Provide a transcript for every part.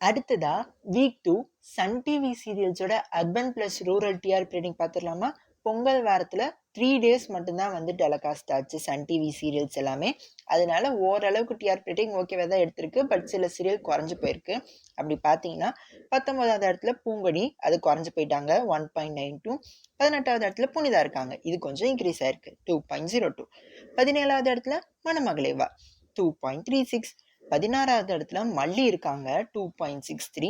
அடுத்ததா week 2 Sun TV சீரியல்ஸோட urban plus rural TRP rating பார்த்துடலாமா? பொங்கல் வாரத்துல 3 டேஸ் மட்டும்தான் வந்து டெலிகாஸ்ட் ஆச்சு சன் டிவி சீரியல்ஸ் எல்லாமே. அதனால ஓரளவுக்கு டிஆர்பி ரேட்டிங் ஓகேவா தான் எடுத்திருக்கு. பட் சில சீரியல் குறைஞ்சு போயிருக்கு. அப்படி பார்த்தீங்கன்னா 19வது இடத்துல பூங்கொடி, அது குறைஞ்சு போயிட்டாங்க 1.92. 18வது இடத்துல புனிதா இருக்காங்க, இது கொஞ்சம் இன்க்ரீஸ் ஆயிருக்கு 2.02. 17வது இடத்துல மணமகளேவா 2.36. 16வது இடத்துல மல்லி இருக்காங்க 2.63.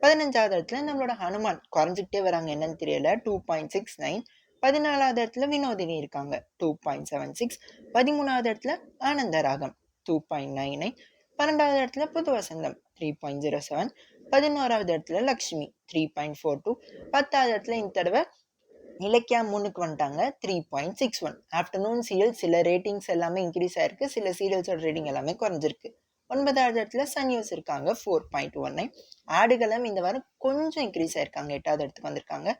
15வது இடத்துல நம்மளோட ஹனுமான் குறைஞ்சிக்கிட்டே வராங்க, என்னன்னு தெரியல 2.69. 14வது இடத்துல வினோதினி இருக்காங்க 2.76. 13வது இடத்துல ஆனந்த ராகம் 2.99. 12வது இடத்துல புது வசந்தம் 3.07. 11வது இடத்துல லக்ஷ்மி 3.42. 10வது இடத்துல இந்த தடவை இலக்கியா 3க்கு வந்துட்டாங்க 3.61. ஆஃப்டர்நூன் சீரியல் சில ரேட்டிங்ஸ் எல்லாமே இன்க்ரீஸ் ஆயிருக்கு, சில சீரியல்ஸோட ரேட்டிங் எல்லாமே குறைஞ்சிருக்கு. 9வது இடத்துல சன் நியூஸ் இருக்காங்க 4.19. ஆடுகளம் இந்த வாரம் கொஞ்சம் இன்க்ரீஸ் ஆயிருக்காங்க, 8வது இடத்துக்கு வந்திருக்காங்க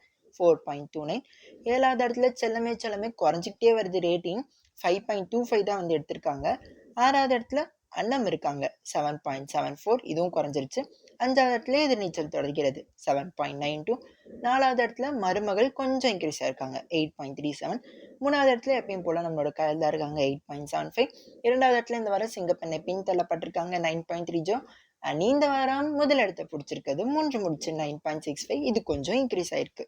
4.29. 7வது இடத்துல செல்லமே செல்லமே குறைஞ்சிக்கிட்டே வருது, ரேட்டிங் 5.25 தான் வந்து எடுத்திருக்காங்க. 6வது இடத்துல அன்னம் இருக்காங்க 7.74, இதுவும் குறைஞ்சிருச்சு. 5வது இடத்துல எதிர்நீச்சல் தொடர்கிறது 7.92. 4வது இடத்துல மருமகள் கொஞ்சம் இன்க்ரீஸ் ஆயிருக்காங்க 8.37. 3வது இடத்துல எப்பயும் போல நம்மளோட கையில் தான் இருக்காங்க 8.75. 2வது இடத்துல இந்த வாரம் சிங்கப்பெண்ணை பின் தள்ளப்பட்டிருக்காங்க 9.30. அண்ட் இந்த வாரம் முதல் இடத்தை பிடிச்சிருக்கிறது 3 முடிச்சு 9.65, இது கொஞ்சம் இன்க்ரீஸ் ஆயிருக்கு.